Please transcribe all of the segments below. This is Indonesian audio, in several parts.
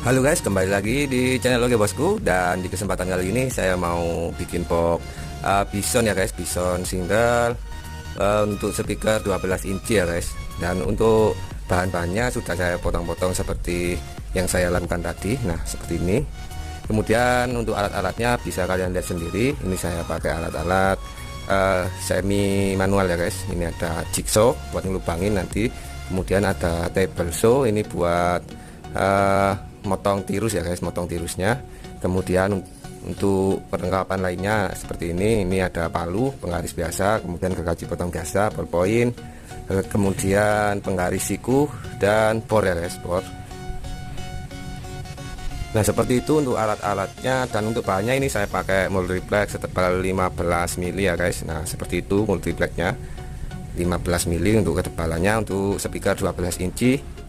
Halo guys, kembali lagi di channel Oke Bosku. Dan di kesempatan kali ini saya mau bikin box Bison ya guys, Bison single untuk speaker 12 inci ya guys. Dan untuk bahan-bahannya sudah saya potong-potong seperti yang saya lakukan tadi. Nah seperti ini. Kemudian untuk alat-alatnya bisa kalian lihat sendiri. Ini saya pakai alat-alat semi manual ya guys. Ini ada jigsaw buat ngelubangin nanti. Kemudian ada table saw, ini buat motong tirus ya guys, motong tirusnya. Kemudian untuk perlengkapan lainnya seperti ini ada palu, penggaris biasa, kemudian gergaji potong biasa, ballpoint, kemudian penggaris siku dan bor ya guys, bor. Nah seperti itu untuk alat-alatnya. Dan untuk bahannya ini saya pakai multiplex setebal 15 mili ya guys. Nah seperti itu multiplexnya 15 mili untuk ketebalannya, untuk speaker 12 inci.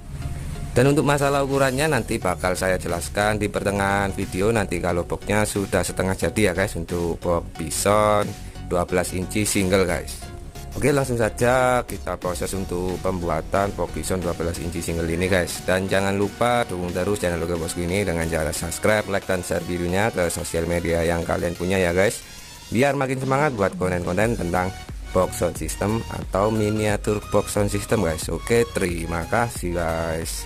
Dan untuk masalah ukurannya nanti bakal saya jelaskan di pertengahan video nanti kalau boxnya sudah setengah jadi ya guys, untuk box Bison 12 inci single guys. Oke, langsung saja kita proses untuk pembuatan box Bison 12 inci single ini guys. Dan jangan lupa dukung terus channel Oke Bosku ini dengan cara subscribe, like, dan share videonya ke sosial media yang kalian punya ya guys, biar makin semangat buat konten-konten tentang box sound system atau miniatur box sound system guys. Oke, terima kasih guys.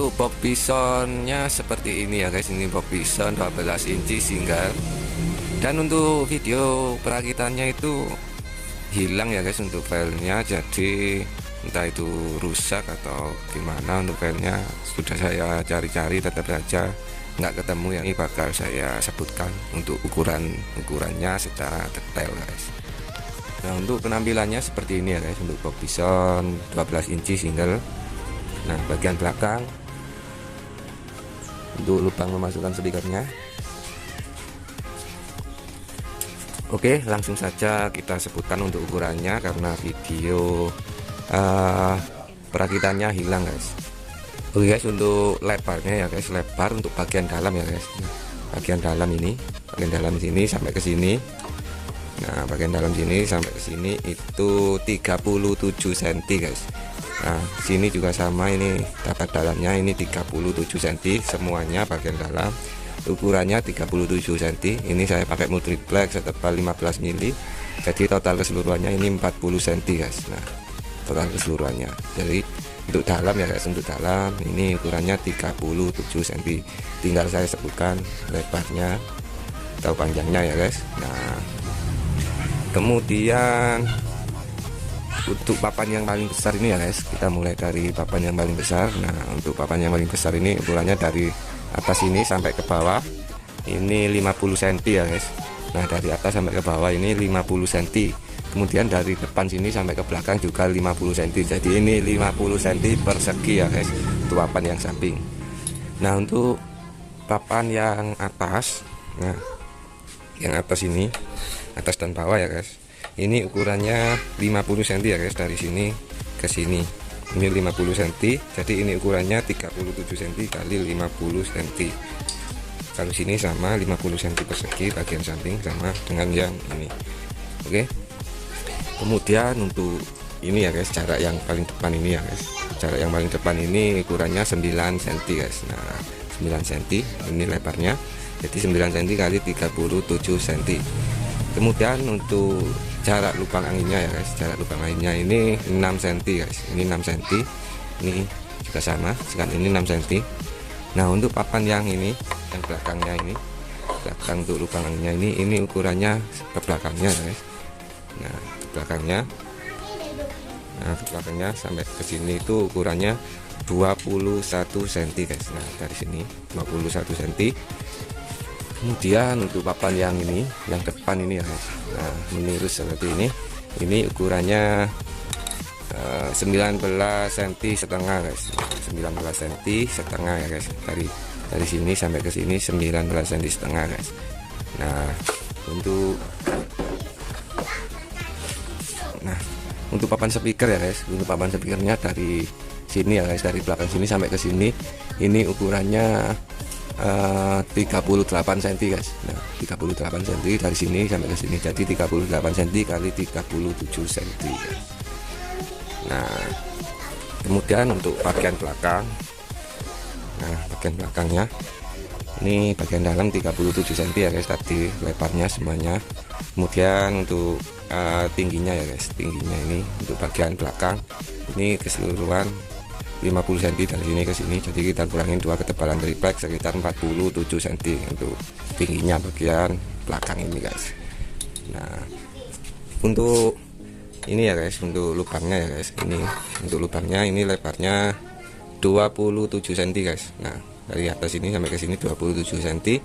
untuk box pisonnya seperti ini ya guys. Ini box pison 12 inci single. Dan untuk video perakitannya itu hilang ya guys untuk filenya, jadi entah itu rusak atau gimana. Untuk filenya sudah saya cari-cari, tetap saja nggak ketemu. Yang ini bakal saya sebutkan untuk ukurannya secara detail guys. Nah, untuk penampilannya seperti ini ya guys, untuk box pison 12 inci single. Nah, bagian belakang untuk lubang memasukkan speakernya. Oke, langsung saja kita sebutkan untuk ukurannya karena video perakitannya hilang guys. Oke guys, untuk lebarnya ya guys, lebar untuk bagian dalam ya guys. Nah, bagian dalam ini, bagian dalam sini sampai ke sini. Nah, bagian dalam sini sampai ke sini itu 37 cm guys. Nah, sini juga sama, ini dapat dalamnya ini 37 cm semuanya bagian dalam. Ukurannya 37 cm. Ini saya pakai multiplex setebal 15 mili. Jadi total keseluruhannya ini 40 cm guys. Nah, total keseluruhannya. Jadi untuk dalam ya guys, untuk dalam ini ukurannya 37 cm. Tinggal saya sebutkan lebarnya atau panjangnya ya guys. Nah, kemudian untuk papan yang paling besar ini ya guys, kita mulai dari papan yang paling besar. Nah, untuk papan yang paling besar ini ukurannya dari atas ini sampai ke bawah ini 50 cm ya guys. Nah, dari atas sampai ke bawah ini 50 cm. Kemudian dari depan sini sampai ke belakang juga 50 cm. Jadi ini 50 cm persegi ya guys, untuk papan yang samping. Nah, untuk papan yang atas, nah yang atas ini, atas dan bawah ya guys, ini ukurannya 50 cm ya guys, dari sini ke sini ini 50 cm. Jadi ini ukurannya 37 cm kali 50 cm. Kalau sini sama 50 cm persegi bagian samping sama dengan yang ini. Oke. Kemudian untuk ini ya guys, jarak yang paling depan ini ya guys, jarak yang paling depan ini ukurannya 9 cm guys. Nah, 9 cm ini lebarnya, jadi 9 cm kali 37 cm. Kemudian untuk jarak lubang anginnya ya guys, jarak lubang anginnya ini 6 cm guys. Ini 6 cm, ini juga sama, sekarang ini 6 cm. Nah, untuk papan yang ini, yang belakangnya ini, belakang untuk lubang anginnya ini ukurannya ke belakangnya ya guys. Nah, ke belakangnya, nah ke belakangnya sampai ke sini itu ukurannya 21 cm guys. Nah, dari sini 21 cm. Kemudian untuk papan yang ini, yang depan ini ya guys, nah menirus seperti ini ukurannya 19 cm setengah guys. 19 cm setengah ya guys, dari sini sampai ke sini 19 cm setengah guys. Nah, untuk papan speaker ya guys, untuk papan speakernya dari sini ya guys, dari belakang sini sampai ke sini ini ukurannya 38 cm guys. Nah, 38 cm dari sini sampai ke sini, jadi 38 cm kali 37 cm guys. Nah, kemudian untuk bagian belakang, nah bagian belakangnya ini bagian dalam 37 cm ya guys, tadi lebarnya semuanya. Kemudian untuk tingginya ya guys, tingginya ini untuk bagian belakang ini keseluruhan 50 cm dari sini ke sini, jadi kita kurangin 2 ketebalan triplek sekitar 47 cm untuk tingginya bagian belakang ini guys. Nah, untuk ini ya guys, untuk lubangnya ya guys, ini untuk lubangnya ini lebarnya 27 cm guys. Nah, dari atas ini sampai ke sini 27 cm,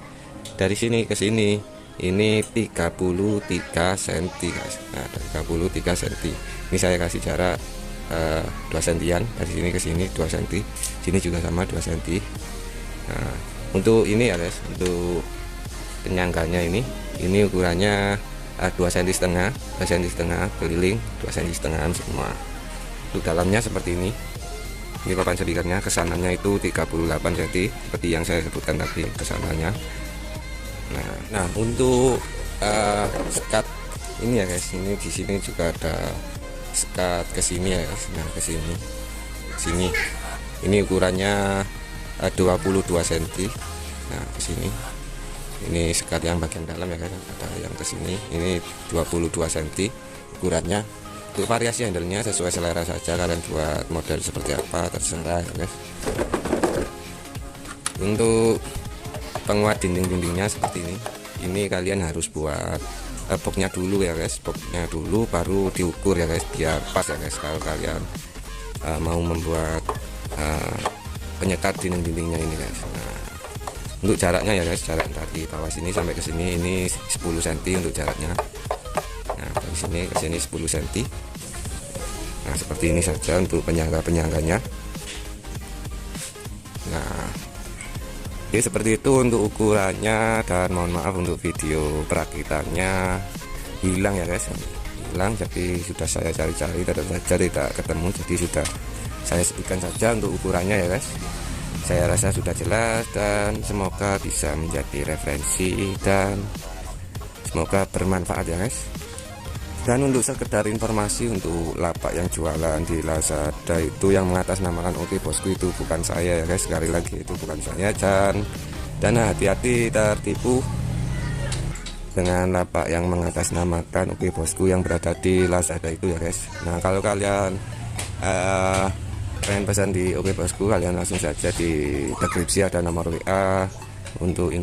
dari sini ke sini ini 33 cm guys. Nah, 33 cm ini saya kasih jarak 2 cm dari sini ke sini 2 cm, sini juga sama 2 cm. Nah, untuk ini ya guys, untuk penyangganya ini ukurannya 2 cm setengah, 2 cm setengah keliling, 2 cm setengah semua. Untuk dalamnya seperti ini papan speakernya, kesananya itu 38 cm seperti yang saya sebutkan tadi kesananya. Nah, untuk sekat ini ya guys, ini di sini juga ada sekat ke sini ya guys. Nah, ke sini ini ukurannya 22 cm. Nah, ke sini ini sekat yang bagian dalam ya guys, ada yang ke sini ini 22 cm ukurannya. Untuk variasi handle-nya sesuai selera saja, kalian buat model seperti apa terserah ya guys. Untuk penguat dinding-dindingnya seperti ini kalian harus buat boxnya dulu ya guys, boxnya dulu baru diukur ya guys, biar pas ya guys kalau kalian mau membuat penyekat dinding-dindingnya ini guys. Nah, untuk jaraknya ya guys, jarak dari bawah sini sampai ke sini ini 10 cm untuk jaraknya. Nah, dari sini ke sini 10 cm. Nah, seperti ini saja untuk penyangga-penyangganya. Nah, oke, seperti itu untuk ukurannya, dan mohon maaf untuk video perakitannya hilang ya guys, hilang, jadi sudah saya cari-cari tetap saja tidak ketemu, jadi sudah saya sebutkan saja untuk ukurannya ya guys. Saya rasa sudah jelas dan semoga bisa menjadi referensi dan semoga bermanfaat ya guys. Dan untuk sekedar informasi, untuk lapak yang jualan di Lazada itu yang mengatasnamakan Oke Bosku itu bukan saya ya guys, sekali lagi itu bukan saya, dan hati-hati tertipu dengan lapak yang mengatasnamakan Oke Bosku yang berada di Lazada itu ya guys. Nah, kalau kalian pengen pesan di Oke Bosku, kalian langsung saja di deskripsi ada nomor WA untuk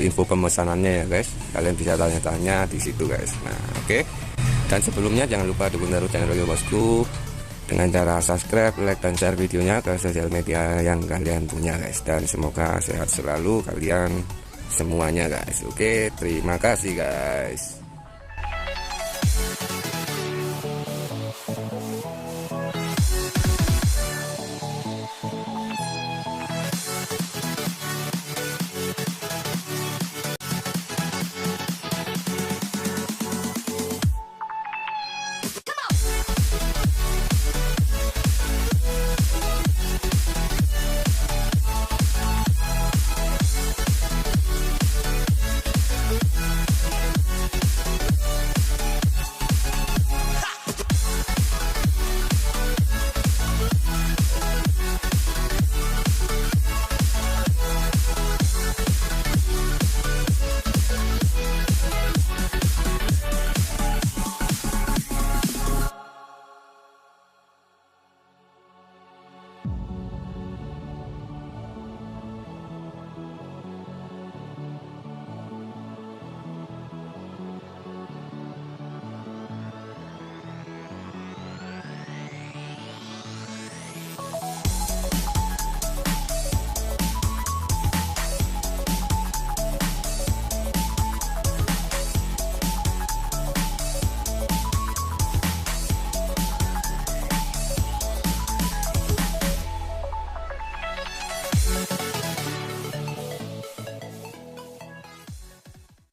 info pemesanannya ya guys. Kalian bisa tanya-tanya di situ guys. Nah, oke. Dan sebelumnya jangan lupa dukung terus channel Oke Bosku dengan cara subscribe, like, dan share videonya ke sosial media yang kalian punya guys. Dan semoga sehat selalu kalian semuanya guys. Oke, terima kasih guys.